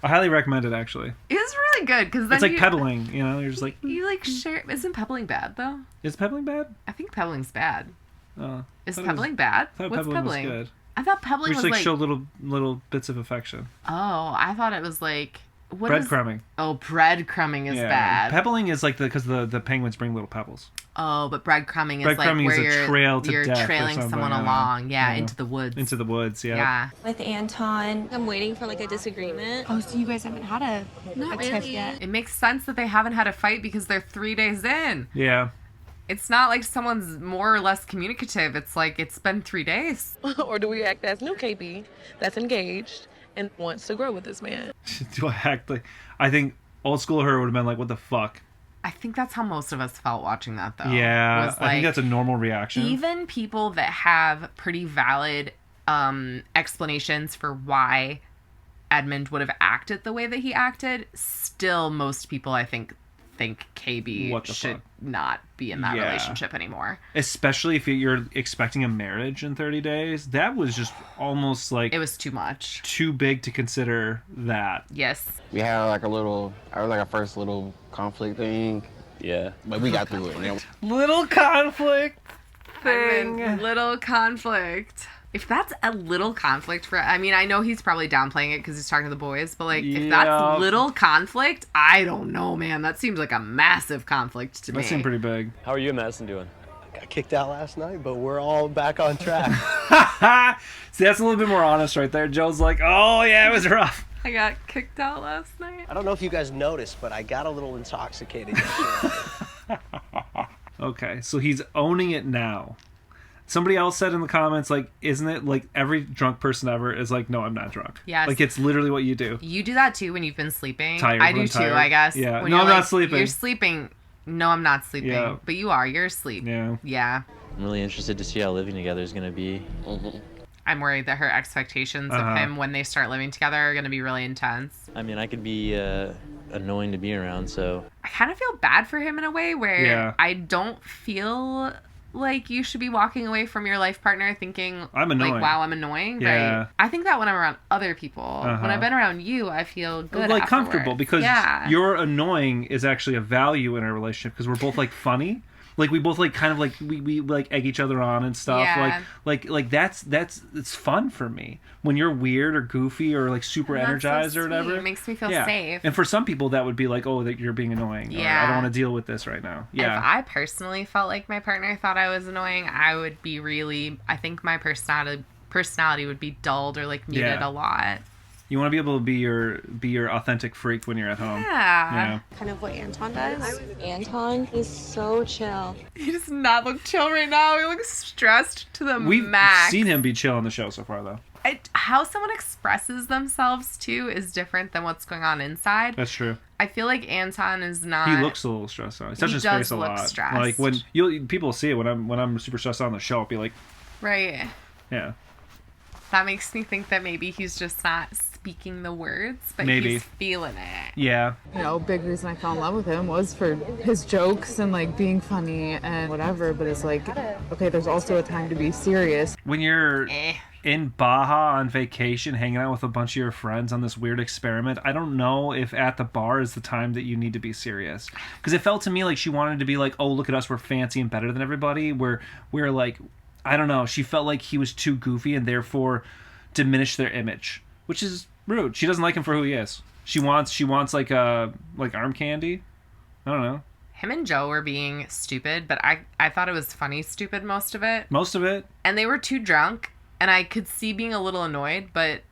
Speaker 1: I highly recommend it, actually.
Speaker 2: It's really good because then
Speaker 1: It's like
Speaker 2: you,
Speaker 1: pebbling, you know? You're just like,
Speaker 2: you like share. Isn't pebbling bad though?
Speaker 1: is pebbling bad?
Speaker 2: I think pebbling's bad.
Speaker 1: Oh.
Speaker 2: Is
Speaker 1: I thought
Speaker 2: pebbling bad?
Speaker 1: I thought
Speaker 2: What's
Speaker 1: pebbling
Speaker 2: pebbling?
Speaker 1: was good.
Speaker 2: I thought pebbling
Speaker 1: We
Speaker 2: was
Speaker 1: just
Speaker 2: like.
Speaker 1: show little bits of affection.
Speaker 2: Oh, I thought it was like. What is-
Speaker 1: Breadcrumbing.
Speaker 2: Oh, breadcrumbing is bad.
Speaker 1: Pebbling is like because the penguins bring little pebbles.
Speaker 2: Oh, but breadcrumbing is
Speaker 1: Breadcrumbing
Speaker 2: like
Speaker 1: is
Speaker 2: where
Speaker 1: a trail to
Speaker 2: you're
Speaker 1: death or
Speaker 2: trailing
Speaker 1: something,
Speaker 2: someone
Speaker 1: I don't know.
Speaker 2: along. Yeah,
Speaker 1: Yeah.
Speaker 2: into the woods.
Speaker 1: Into the woods, yeah.
Speaker 2: Yeah.
Speaker 5: With Anton, I'm waiting for like a disagreement.
Speaker 10: Oh, so you guys haven't had a tiff yet?
Speaker 2: It makes sense that they haven't had a fight because they're 3 days in.
Speaker 1: Yeah.
Speaker 2: It's not like someone's more or less communicative. It's like it's been 3 days.
Speaker 9: Or do we act as new KB that's engaged and wants to grow with this man?
Speaker 1: Do I act like... I think old school her would have been like, what the fuck?
Speaker 2: I think that's how most of us felt watching that, though.
Speaker 1: Yeah,
Speaker 2: Was
Speaker 1: I think
Speaker 2: like,
Speaker 1: that's a normal reaction.
Speaker 2: even people that have pretty valid explanations for why Edmund would have acted the way that he acted, still most people, I think KB
Speaker 1: What the
Speaker 2: should
Speaker 1: fuck?
Speaker 2: not be in that
Speaker 1: Yeah.
Speaker 2: relationship anymore.
Speaker 1: Especially if you're expecting a marriage in 30 days. That was just almost like
Speaker 2: It was too much.
Speaker 1: too big to consider that.
Speaker 2: Yes.
Speaker 3: We had like a first little conflict thing,
Speaker 7: Yeah.
Speaker 3: but we got through it. You know?
Speaker 1: Little conflict
Speaker 2: Edmund, little conflict. If that's a little conflict for, I mean, I know he's probably downplaying it because he's talking to the boys, but like, if
Speaker 1: Yeah.
Speaker 2: that's little conflict, I don't know, man. That seems like a massive conflict to me.
Speaker 1: That seemed pretty big.
Speaker 7: How are you and Madison doing?
Speaker 3: Got kicked out last night, but we're all back on track.
Speaker 1: See, that's a little bit more honest right there. Joe's like, oh yeah, it was rough.
Speaker 2: I got kicked out last night.
Speaker 3: I don't know if you guys noticed, but I got a little intoxicated yesterday.
Speaker 1: Okay, so he's owning it now. Somebody else said in the comments, like, isn't it like every drunk person ever is like, no, I'm not drunk.
Speaker 2: Yes.
Speaker 1: Like, it's literally what you do.
Speaker 2: You do that too when you've been sleeping.
Speaker 1: Tired,
Speaker 2: I
Speaker 1: when
Speaker 2: do
Speaker 1: I'm
Speaker 2: too,
Speaker 1: tired.
Speaker 2: I guess.
Speaker 1: Yeah.
Speaker 2: When
Speaker 1: No,
Speaker 2: you're
Speaker 1: I'm not
Speaker 2: like,
Speaker 1: sleeping.
Speaker 2: You're sleeping. No, I'm not sleeping.
Speaker 1: Yeah.
Speaker 2: But you are. You're asleep.
Speaker 1: Yeah.
Speaker 2: Yeah.
Speaker 7: I'm really interested to see how living together is going to be.
Speaker 2: I'm worried that her expectations of him when they start living together are going to be really intense.
Speaker 7: I mean, I could be annoying to be around, so
Speaker 2: I kind of feel bad for him in a way where
Speaker 1: Yeah.
Speaker 2: I don't feel like you should be walking away from your life partner thinking,
Speaker 1: I'm annoying.
Speaker 2: like, wow, I'm annoying.
Speaker 1: Yeah.
Speaker 2: Right? I think that when I'm around other people. When I've been around you, I feel good.
Speaker 1: Like
Speaker 2: afterwards.
Speaker 1: comfortable because
Speaker 2: yeah.
Speaker 1: your annoying is actually a value in our relationship because we're both like funny. Like we both like kind of like we like egg each other on and stuff.
Speaker 2: Yeah.
Speaker 1: Like that's it's fun for me. When you're weird or goofy or like super
Speaker 2: That's so
Speaker 1: energized or
Speaker 2: sweet.
Speaker 1: whatever.
Speaker 2: It makes me feel
Speaker 1: yeah.
Speaker 2: safe.
Speaker 1: And for some people that would be like, oh, that you're being annoying. Or, I
Speaker 2: Yeah.
Speaker 1: don't want to deal with this right now. Yeah.
Speaker 2: If I personally felt like my partner thought I was annoying, I would be really. I think my personality would be dulled or like muted
Speaker 1: Yeah.
Speaker 2: a lot.
Speaker 1: You want to be able to be your authentic freak when you're at home.
Speaker 2: Yeah.
Speaker 5: Kind of what Anton does. Anton is so chill.
Speaker 2: He does not look chill right now. He looks stressed to the
Speaker 1: We've
Speaker 2: max.
Speaker 1: seen him be chill on the show so far, though.
Speaker 2: How someone expresses themselves too is different than what's going on inside.
Speaker 1: That's true.
Speaker 2: I feel like Anton is not.
Speaker 1: He looks a little stressed out. He touches his
Speaker 2: does
Speaker 1: face a
Speaker 2: look
Speaker 1: lot.
Speaker 2: stressed.
Speaker 1: Like when people see it when I'm super stressed out on the show, I'll be like,
Speaker 2: right.
Speaker 1: yeah,
Speaker 2: That makes me think that maybe he's just not speaking the words, but
Speaker 1: Maybe.
Speaker 2: he's feeling it.
Speaker 1: yeah.
Speaker 8: You know, big reason I fell in love with him was for his jokes and like being funny and whatever, but it's like, okay, there's also a time to be serious.
Speaker 1: When you're
Speaker 2: Eh.
Speaker 1: in Baja on vacation, hanging out with a bunch of your friends on this weird experiment, I don't know if at the bar is the time that you need to be serious. Because it felt to me like she wanted to be like, oh, look at us, we're fancy and better than everybody. We're like, I don't know. She felt like he was too goofy and therefore diminished their image, which is rude. She doesn't like him for who he is. She wants like arm candy. I don't know.
Speaker 2: Him and Joe were being stupid, but I thought it was funny stupid most of it.
Speaker 1: Most of it.
Speaker 2: And they were too drunk, and I could see being a little annoyed, but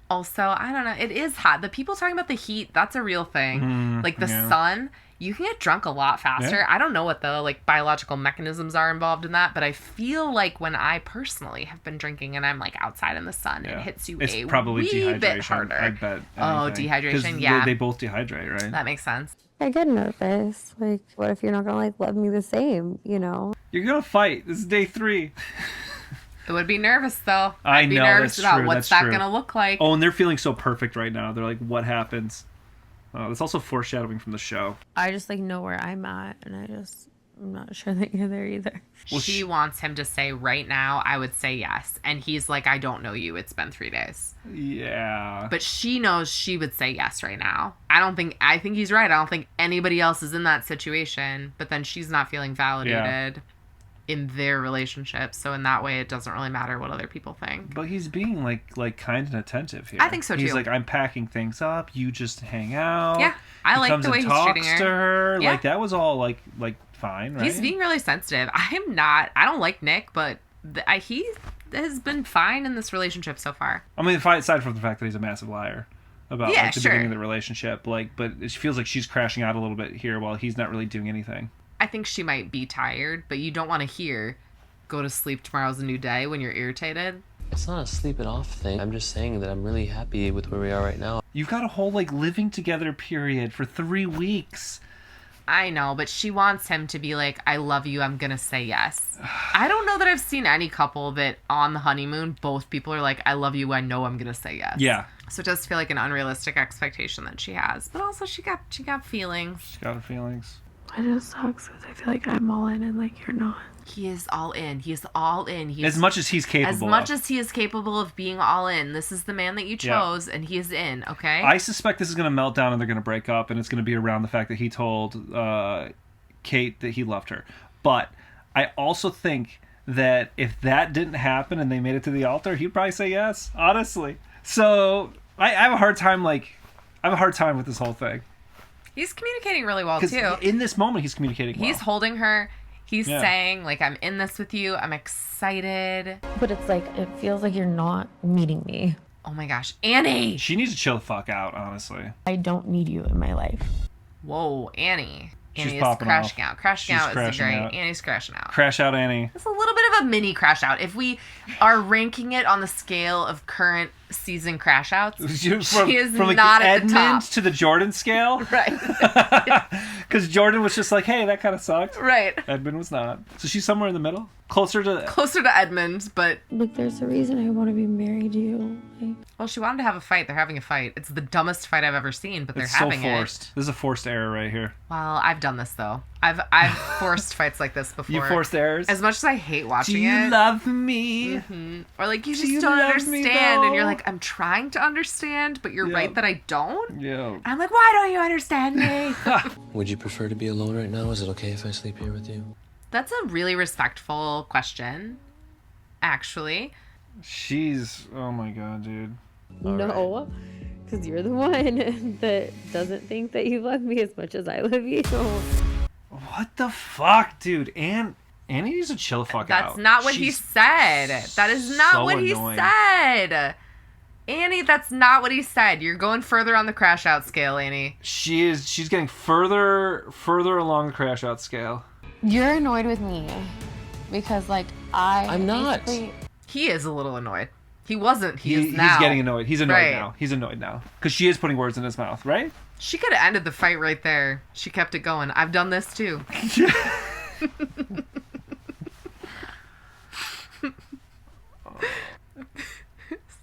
Speaker 2: also, I don't know, it is hot. The people talking about the heat, that's a real thing. Like the
Speaker 1: yeah.
Speaker 2: sun, you can get drunk a lot faster.
Speaker 1: Yeah.
Speaker 2: I don't know what the like biological mechanisms are involved in that, but I feel like when I personally have been drinking and I'm like outside in the sun, it hits you
Speaker 1: It's
Speaker 2: a
Speaker 1: probably
Speaker 2: wee
Speaker 1: dehydration.
Speaker 2: bit harder.
Speaker 1: I bet.
Speaker 2: Oh,
Speaker 1: anything.
Speaker 2: dehydration,
Speaker 1: 'Cause
Speaker 2: yeah.
Speaker 1: They both dehydrate, right?
Speaker 2: That makes sense.
Speaker 10: I get nervous. Like, what if you're not gonna like love me the same, you know?
Speaker 1: You're gonna fight. This is day 3.
Speaker 2: It would be nervous though.
Speaker 1: I
Speaker 2: I'd be
Speaker 1: know,
Speaker 2: nervous
Speaker 1: that's
Speaker 2: about
Speaker 1: true,
Speaker 2: what's
Speaker 1: that's
Speaker 2: that
Speaker 1: true.
Speaker 2: gonna look like.
Speaker 1: Oh, and they're feeling so perfect right now. They're like, what happens? That's also foreshadowing from the show.
Speaker 10: I just like know where I'm at, and I'm not sure that you're there either.
Speaker 2: She wants him to say right now, I would say yes. And he's like, I don't know you. It's been 3 days.
Speaker 1: Yeah.
Speaker 2: But she knows she would say yes right now. I think he's right. I don't think anybody else is in that situation. But then she's not feeling validated in their relationship. So in that way, it doesn't really matter what other people think.
Speaker 1: But he's being like kind and attentive here.
Speaker 2: I think so,
Speaker 1: He's
Speaker 2: too.
Speaker 1: like, I'm packing things up. You just hang out.
Speaker 2: Yeah. I like
Speaker 1: comes
Speaker 2: the way
Speaker 1: and
Speaker 2: he's
Speaker 1: talks
Speaker 2: treating her.
Speaker 1: to her.
Speaker 2: Yeah.
Speaker 1: Like, that was all like fine, right?
Speaker 2: He's being really sensitive. I don't like Nick, but he has been fine in this relationship so far.
Speaker 1: I mean, aside from the fact that he's a massive liar about like, the
Speaker 2: sure.
Speaker 1: beginning of the relationship, but it feels like she's crashing out a little bit here while he's not really doing anything.
Speaker 2: I think she might be tired, but you don't want to hear, go to sleep, tomorrow's a new day when you're irritated.
Speaker 7: It's not a sleep it off thing. I'm just saying that I'm really happy with where we are right now.
Speaker 1: You've got a whole like living together period for 3 weeks.
Speaker 2: I know, but she wants him to be like, I love you, I'm gonna say yes. I don't know that I've seen any couple that on the honeymoon, both people are like, I love you, I know I'm gonna say yes.
Speaker 1: Yeah.
Speaker 2: So it does feel like an unrealistic expectation that she has. But also she got feelings.
Speaker 1: She's got her feelings.
Speaker 10: It just sucks because I feel like I'm all in and like you're not.
Speaker 2: He is all in. He's all in. He is,
Speaker 1: As much as he's capable
Speaker 2: As much
Speaker 1: of.
Speaker 2: as he is capable of being all in. This is the man that you chose, and he is in, okay?
Speaker 1: I suspect this is going to melt down and they're going to break up, and it's going to be around the fact that he told Kate that he loved her. But I also think that if that didn't happen and they made it to the altar, he'd probably say yes, honestly. So I have a hard time with this whole thing.
Speaker 2: He's communicating really well, too.
Speaker 1: In this moment, he's communicating well.
Speaker 2: He's holding her. He's saying, like, I'm in this with you. I'm excited.
Speaker 10: But it's like, it feels like you're not needing me.
Speaker 2: Oh my gosh. Annie!
Speaker 1: She needs to chill the fuck out, honestly.
Speaker 10: I don't need you in my life.
Speaker 2: Whoa, Annie.
Speaker 1: She's
Speaker 2: Annie is
Speaker 1: popping
Speaker 2: crashing
Speaker 1: off.
Speaker 2: out. Crashing
Speaker 1: She's
Speaker 2: out is
Speaker 1: crashing
Speaker 2: great.
Speaker 1: out.
Speaker 2: Annie's crashing out.
Speaker 1: Crash out, Annie.
Speaker 2: It's a little bit of a mini crash out. If we are ranking it on the scale of current season crash outs, she is
Speaker 1: from like
Speaker 2: not
Speaker 1: the
Speaker 2: at the top.
Speaker 1: Edmund to the Jordan scale.
Speaker 2: Right.
Speaker 1: Because Jordan was just like, hey, that kind of sucked.
Speaker 2: Right.
Speaker 1: Edmund was not. So she's somewhere in the middle? Closer to
Speaker 2: Edmund, but...
Speaker 10: Look, there's a reason I want to be married to you. Like,
Speaker 2: Well, she wanted to have a fight. They're having a fight. It's the dumbest fight I've ever seen, but they're
Speaker 1: It's so
Speaker 2: having
Speaker 1: forced.
Speaker 2: it.
Speaker 1: This is a forced error right here.
Speaker 2: Well, I've done this, though. I've forced fights like this before.
Speaker 1: You forced errors?
Speaker 2: As much as I hate watching
Speaker 1: Do you
Speaker 2: it.
Speaker 1: love me?
Speaker 2: Mm-hmm. Or like, you
Speaker 1: Do
Speaker 2: just
Speaker 1: you
Speaker 2: don't
Speaker 1: love me,
Speaker 2: understand. And you're
Speaker 1: though?
Speaker 2: like, I'm trying to understand, but you're
Speaker 1: Yeah.
Speaker 2: right that I don't.
Speaker 1: Yeah.
Speaker 2: And I'm like, why don't you understand me?
Speaker 7: Would you prefer to be alone right now? Is it okay if I sleep here with you?
Speaker 2: That's a really respectful question, actually.
Speaker 1: She's... Oh my god, dude.
Speaker 10: no, because you're the one that doesn't think that you love me as much as I love you.
Speaker 1: What the fuck, dude? Annie needs to chill the fuck out.
Speaker 2: That's not what he
Speaker 1: She's
Speaker 2: said. That is not
Speaker 1: so
Speaker 2: what he
Speaker 1: annoying.
Speaker 2: said. Annie, that's not what he said. You're going further on the crash out scale, Annie.
Speaker 1: She's getting further along the crash out scale.
Speaker 10: You're annoyed with me because, like,
Speaker 7: I'm not.
Speaker 2: He is a little annoyed. He wasn't. He is now.
Speaker 1: He's getting annoyed. He's annoyed
Speaker 2: Right.
Speaker 1: now. He's annoyed now. Because she is putting words in his mouth, right?
Speaker 2: She could have ended the fight right there. She kept it going. I've done this too.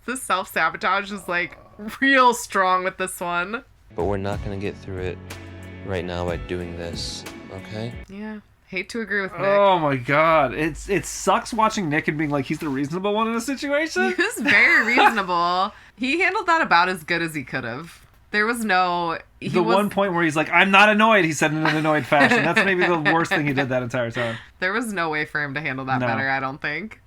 Speaker 2: The self-sabotage is like real strong with this one.
Speaker 7: But we're not gonna get through it right now by doing this, okay?
Speaker 2: Yeah. Hate to agree with Nick.
Speaker 1: Oh my god. It sucks watching Nick and being like he's the reasonable one in a situation.
Speaker 2: He was very reasonable. He handled that about as good as he could have. There was no...
Speaker 1: One point where he's like, I'm not annoyed, he said in an annoyed fashion. That's maybe the worst thing he did that entire time.
Speaker 2: There was no way for him to handle that
Speaker 1: No.
Speaker 2: better, I don't think.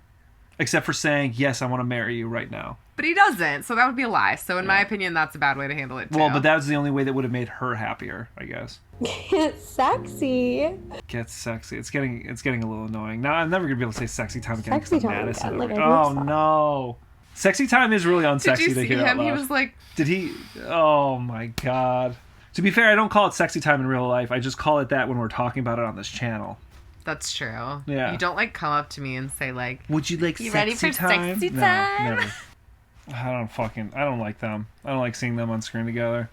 Speaker 1: Except for saying, yes, I want to marry you right now.
Speaker 2: But he doesn't, so that would be a lie. So in my opinion, that's a bad way to handle it, too.
Speaker 1: Well, but that was the only way that would have made her happier, I guess.
Speaker 10: it's sexy.
Speaker 1: Gets sexy. It's getting a little annoying. Now I'm never gonna be able to say sexy time again.
Speaker 10: Sexy
Speaker 1: 'cause of
Speaker 10: time
Speaker 1: Madison.
Speaker 10: again, like,
Speaker 1: I'm
Speaker 10: I
Speaker 1: like,
Speaker 10: hope
Speaker 1: oh
Speaker 10: so.
Speaker 1: no. Sexy time is really unsexy
Speaker 2: Did you
Speaker 1: to
Speaker 2: see
Speaker 1: hear
Speaker 2: him?
Speaker 1: out loud.
Speaker 2: He was like...
Speaker 1: Did he? Oh my god. To be fair, I don't call it sexy time in real life. I just call it that when we're talking about it on this channel.
Speaker 2: That's true.
Speaker 1: Yeah.
Speaker 2: You don't, like, come up to me and say, like...
Speaker 1: Would you like
Speaker 2: You
Speaker 1: sexy
Speaker 2: ready for
Speaker 1: time?
Speaker 2: sexy
Speaker 1: No,
Speaker 2: time?
Speaker 1: never. I don't like them. I don't like seeing them on screen together.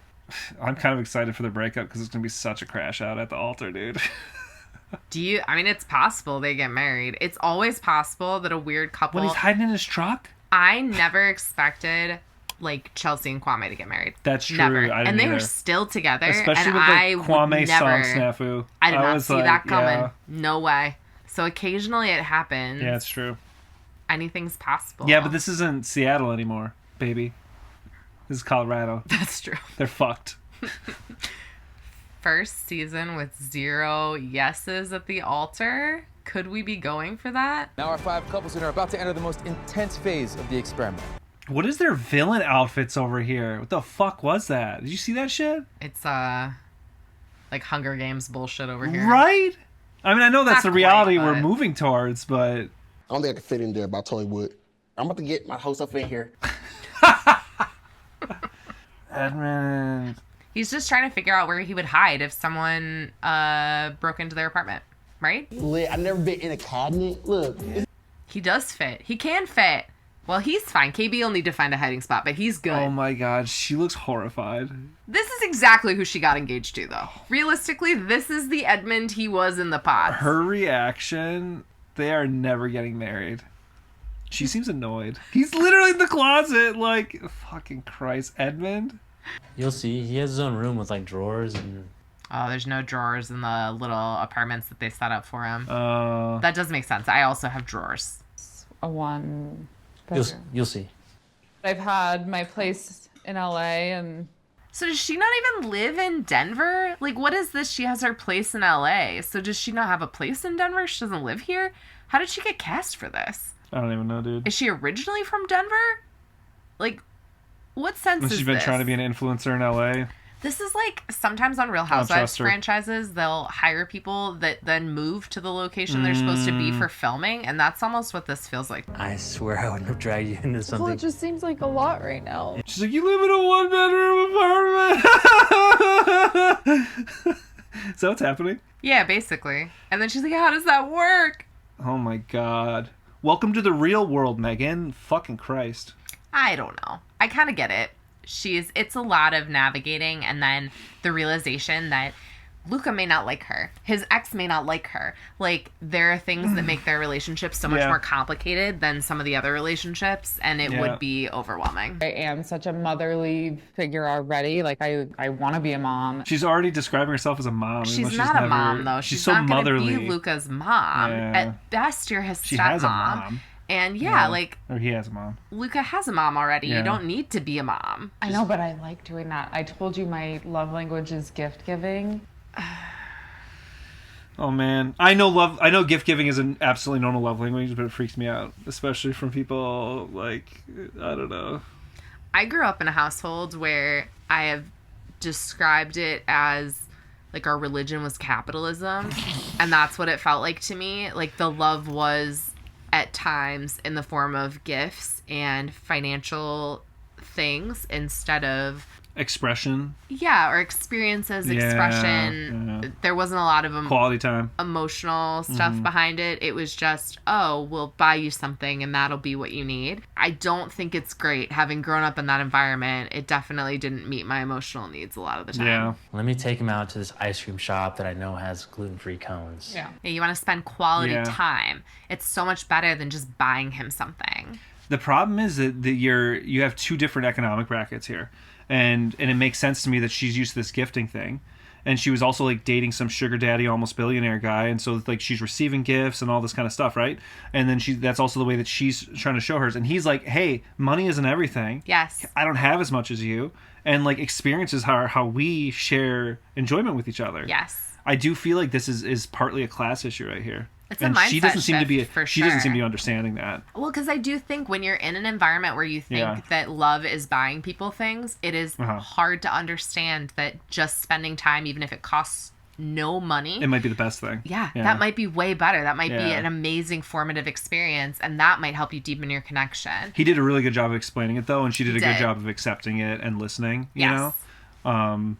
Speaker 1: I'm kind of excited for the breakup because it's gonna be such a crash out at the altar, dude.
Speaker 2: I mean, it's possible they get married. It's always possible that a weird couple.
Speaker 1: When he's hiding in his truck?
Speaker 2: I never expected like Chelsea and Kwame to get married.
Speaker 1: That's true.
Speaker 2: Never.
Speaker 1: I didn't
Speaker 2: and they
Speaker 1: either.
Speaker 2: were still together.
Speaker 1: Especially
Speaker 2: and
Speaker 1: with
Speaker 2: I
Speaker 1: the Kwame
Speaker 2: would
Speaker 1: song
Speaker 2: never,
Speaker 1: snafu.
Speaker 2: I did not
Speaker 1: was
Speaker 2: see
Speaker 1: like,
Speaker 2: that coming.
Speaker 1: yeah.
Speaker 2: No way. So occasionally it happens.
Speaker 1: Yeah, it's true.
Speaker 2: Anything's possible.
Speaker 1: Yeah, but this isn't Seattle anymore, baby. This is Colorado.
Speaker 2: That's true.
Speaker 1: They're fucked.
Speaker 2: First season with 0 yeses at the altar. Could we be going for that?
Speaker 11: Now our 5 couples in are about to enter the most intense phase of the experiment.
Speaker 1: What is their villain outfits over here? What the fuck was that? Did you see that shit?
Speaker 2: It's like Hunger Games bullshit over here.
Speaker 1: Right? I mean, I know that's
Speaker 2: Not
Speaker 1: the reality
Speaker 2: quite,
Speaker 1: we're
Speaker 2: but-
Speaker 1: moving towards, but
Speaker 12: I don't think I can fit in there, but I totally would. I'm about to get my whole stuff in here.
Speaker 1: Edmund.
Speaker 2: He's just trying to figure out where he would hide if someone broke into their apartment, right?
Speaker 12: Lit. I've never been in a cabinet. Look.
Speaker 2: He does fit. He can fit. Well, he's fine. KB will need to find a hiding spot, but he's good.
Speaker 1: Oh my god, she looks horrified.
Speaker 2: This is exactly who she got engaged to, though. Realistically, this is the Edmund he was in the pod.
Speaker 1: Her reaction, they are never getting married. She seems annoyed. He's literally in the closet, like, fucking Christ, Edmund?
Speaker 13: You'll see. He has his own room with like drawers and.
Speaker 2: Oh, there's no drawers in the little apartments that they set up for him.
Speaker 1: Oh.
Speaker 2: That does make sense. I also have drawers.
Speaker 8: A one
Speaker 13: You'll
Speaker 8: bedroom.
Speaker 13: you'll see.
Speaker 8: I've had my place in LA and
Speaker 2: So does she not even live in Denver? Like, what is this? She has her place in LA. So does she not have a place in Denver? She doesn't live here? How did she get cast for this?
Speaker 1: I don't even know, dude.
Speaker 2: Is she originally from Denver? Like, what sense is
Speaker 1: She's
Speaker 2: this?
Speaker 1: been trying to be an influencer in LA.
Speaker 2: This is like sometimes on Real
Speaker 1: trust
Speaker 2: Housewives
Speaker 1: her.
Speaker 2: franchises, they'll hire people that then move to the location they're supposed to be for filming, and that's almost what this feels like.
Speaker 13: I swear I wouldn't have dragged you into something.
Speaker 8: well, it just seems like a lot right now.
Speaker 1: She's like, you live in a one-bedroom apartment. Is that what's happening?
Speaker 2: Yeah, basically. And then she's like, how does that work?
Speaker 1: Oh my god. Welcome to the real world, Megan. Fucking Christ.
Speaker 2: I don't know. I kind of get it. It's a lot of navigating, and then the realization that Luca may not like her. His ex may not like her. Like, there are things that make their relationship so much
Speaker 1: Yeah.
Speaker 2: more complicated than some of the other relationships, and it
Speaker 1: Yeah.
Speaker 2: would be overwhelming.
Speaker 8: I am such a motherly figure already. Like I want to be a mom.
Speaker 1: She's already describing herself as a mom. even though
Speaker 2: She's not a
Speaker 1: never-
Speaker 2: mom, though.
Speaker 1: She's
Speaker 2: She's
Speaker 1: so
Speaker 2: not going to
Speaker 1: motherly.
Speaker 2: be Luca's mom.
Speaker 1: Yeah.
Speaker 2: At best, you're his
Speaker 1: She
Speaker 2: stepmom.
Speaker 1: has a mom.
Speaker 2: And yeah, like,
Speaker 1: Or he has a mom.
Speaker 2: Luca has a mom already.
Speaker 1: Yeah.
Speaker 2: You don't need to be a mom.
Speaker 8: I know, but I like doing that. I told you my love language is gift giving.
Speaker 1: Oh man, I know gift giving is an absolutely normal love language, but it freaks me out, especially from people like, I don't know.
Speaker 2: I grew up in a household where I have described it as like our religion was capitalism, and that's what it felt like to me. Like, the love was at times in the form of gifts and financial things instead of
Speaker 1: Expression,
Speaker 2: or experiences,
Speaker 1: Yeah,
Speaker 2: expression.
Speaker 1: yeah.
Speaker 2: There wasn't a lot of
Speaker 1: quality time.
Speaker 2: emotional stuff
Speaker 1: Mhm.
Speaker 2: behind it. It was just, oh, we'll buy you something and that'll be what you need. I don't think it's great. Having grown up in that environment, it definitely didn't meet my emotional needs a lot of the time.
Speaker 1: Yeah.
Speaker 13: Let me take him out to this ice cream shop that I know has gluten-free cones.
Speaker 8: Yeah.
Speaker 2: You want to spend quality
Speaker 1: Yeah.
Speaker 2: time. It's so much better than just buying him something.
Speaker 1: The problem is that you have two different economic brackets here, and it makes sense to me that she's used to this gifting thing, and she was also like dating some sugar daddy, almost billionaire guy, and so like she's receiving gifts and all this kind of stuff, right? And then that's also the way that she's trying to show hers, and he's like, hey, money isn't everything.
Speaker 2: Yes.
Speaker 1: I don't have as much as you, and like experiences how we share enjoyment with each other.
Speaker 2: Yes.
Speaker 1: I do feel like this is partly a class issue right here.
Speaker 2: It's a
Speaker 1: and she
Speaker 2: mindset
Speaker 1: doesn't seem to be
Speaker 2: shift, for
Speaker 1: she doesn't seem to be
Speaker 2: sure.
Speaker 1: understanding that.
Speaker 2: Well, because I do think when you're in an environment where you think
Speaker 1: Yeah.
Speaker 2: that love is buying people things, it is
Speaker 1: Uh-huh.
Speaker 2: hard to understand that just spending time, even if it costs no money,
Speaker 1: It might be the best thing.
Speaker 2: yeah, that might be way better. That might be
Speaker 1: Yeah.
Speaker 2: an amazing formative experience, and that might help you deepen your connection.
Speaker 1: He did a really good job of explaining it though, and she did a good
Speaker 2: did.
Speaker 1: job of accepting it and listening. You
Speaker 2: Yes.
Speaker 1: know.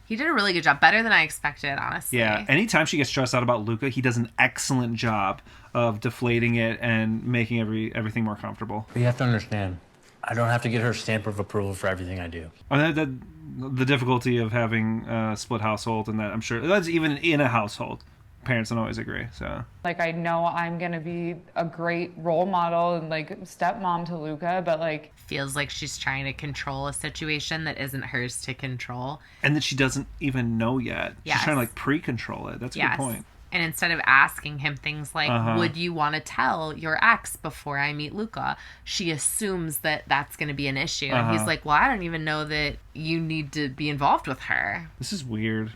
Speaker 2: He did a really good job, better than I expected, honestly.
Speaker 1: Yeah. Anytime she gets stressed out about Luca, he does an excellent job of deflating it and making everything more comfortable.
Speaker 13: But you have to understand, I don't have to get her stamp of approval for everything I do.
Speaker 1: I mean, the difficulty of having a split household, and that I'm sure that's even in a household. parents don't always agree. So
Speaker 8: Like, I know I'm gonna be a great role model and like stepmom to Luca, but like
Speaker 2: feels like she's trying to control a situation that isn't hers to control.
Speaker 1: and that she doesn't even know yet.
Speaker 2: Yes.
Speaker 1: She's trying to like pre-control it. That's a good point.
Speaker 2: And instead of asking him things like, would you want to tell your ex before I meet Luca? She assumes that that's going to be an issue. And he's like, well, I don't even know that you need to be involved with her.
Speaker 1: This is weird.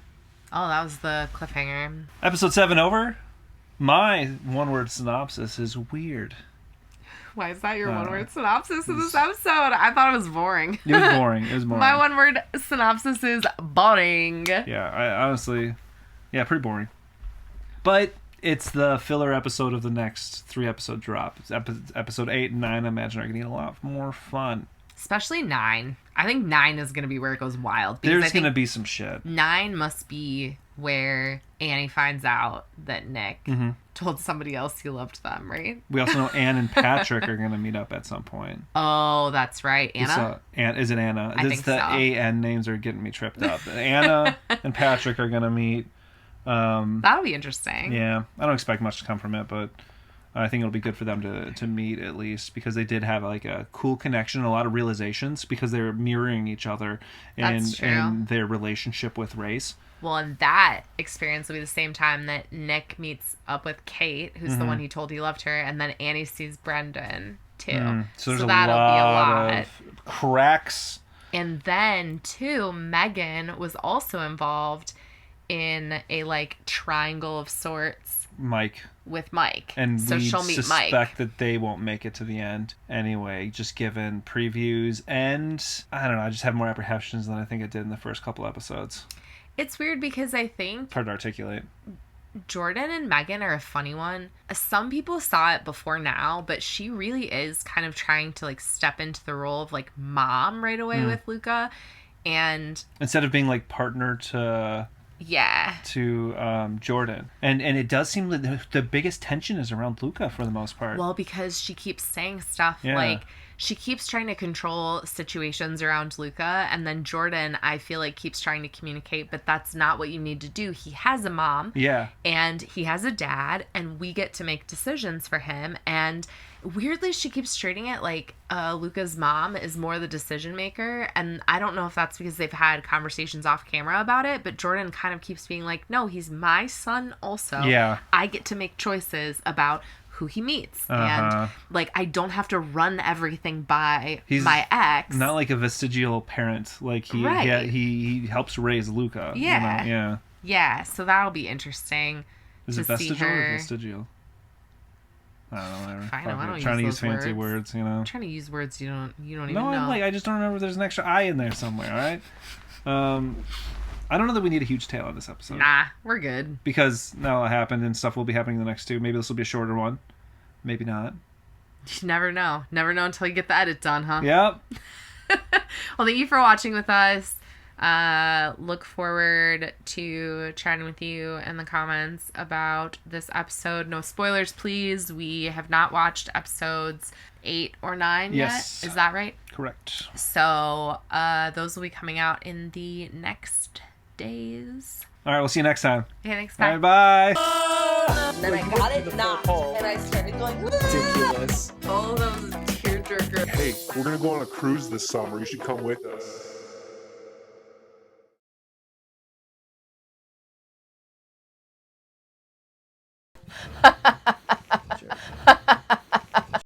Speaker 2: Oh, that was the cliffhanger.
Speaker 1: Episode 7 over. My one-word synopsis is weird.
Speaker 2: Why is that your one-word synopsis of this episode? I thought it was boring.
Speaker 1: It was boring. It was boring.
Speaker 2: My one-word synopsis is boring.
Speaker 1: Yeah, I honestly, pretty boring. But it's the filler episode of the next 3-episode drop. It's episode 8 and 9, I imagine, are going to get a lot more fun.
Speaker 2: Especially 9. I think 9 is going to be where it goes wild.
Speaker 1: There's going to be some shit.
Speaker 2: 9 must be where Annie finds out that Nick told somebody else he loved them, right?
Speaker 1: We also know Anne and Patrick are going to meet up at some point.
Speaker 2: Oh, that's right. Anna?
Speaker 1: Is it Anna?
Speaker 2: I think
Speaker 1: the
Speaker 2: so.
Speaker 1: A-N names are getting me tripped up. Anna and Patrick are going to meet.
Speaker 2: That'll be interesting.
Speaker 1: Yeah, I don't expect much to come from it, but I think it'll be good for them to meet at least, because they did have like a cool connection, a lot of realizations, because they were mirroring each other in their relationship with Race.
Speaker 2: Well, and that experience will be the same time that Nick meets up with Kate, who's the one he told he loved her, and then Annie sees Brendan too.
Speaker 1: So there's
Speaker 2: that'll be a lot
Speaker 1: of cracks.
Speaker 2: And then too, Megan was also involved in a like triangle of sorts with Mike,
Speaker 1: and
Speaker 2: so
Speaker 1: we
Speaker 2: she'll meet
Speaker 1: suspect
Speaker 2: Mike.
Speaker 1: that they won't make it to the end anyway, just given previews, and I don't know, I just have more apprehensions than I think it did in the first couple episodes.
Speaker 2: It's weird because I think
Speaker 1: It's hard to articulate.
Speaker 2: Jordan and Megan are a funny one. Some people saw it before now, but she really is kind of trying to like step into the role of like mom right away with Luca, and
Speaker 1: instead of being like partner to Jordan, and it does seem that the biggest tension is around Luca for the most part.
Speaker 2: Well, because she keeps saying stuff like she keeps trying to control situations around Luca, and then Jordan, I feel like, keeps trying to communicate, but that's not what you need to do. He has a mom, and he has a dad, and we get to make decisions for him. And weirdly, she keeps treating it like Luca's mom is more the decision maker, and I don't know if that's because they've had conversations off camera about it, but Jordan kind of keeps being like, no, he's my son also. I get to make choices about who he meets, and like I don't have to run everything by my ex.
Speaker 1: Not like a vestigial parent, like he helps raise Luca.
Speaker 2: Yeah, so that'll be interesting.
Speaker 1: Is it vestigial or vestigial? I don't know. Whatever.
Speaker 2: I know. I don't
Speaker 1: trying to use
Speaker 2: those
Speaker 1: fancy words, you know.
Speaker 2: I'm trying to use words you don't even
Speaker 1: know.
Speaker 2: No,
Speaker 1: I just don't remember. There's an extra I in there somewhere. All right. I don't know that we need a huge tail on this episode.
Speaker 2: Nah, we're good.
Speaker 1: Because now it happened and stuff will be happening in the next 2. Maybe this will be a shorter one. Maybe not.
Speaker 2: You never know. Never know until you get the edit done, huh?
Speaker 1: Yep.
Speaker 2: Well, thank you for watching with us. Look forward to chatting with you in the comments about this episode. No spoilers, please. We have not watched episodes 8 or 9 yet. Is that right?
Speaker 1: Correct.
Speaker 2: So those will be coming out in the next days.
Speaker 1: All right, we'll see you next time.
Speaker 2: Okay, thanks. Bye.
Speaker 1: All right, bye.
Speaker 4: And then I got it knocked, and I started going,
Speaker 6: Ridiculous.
Speaker 2: All those tearjerker.
Speaker 14: Hey, we're gonna go on a cruise this summer. You should come with us.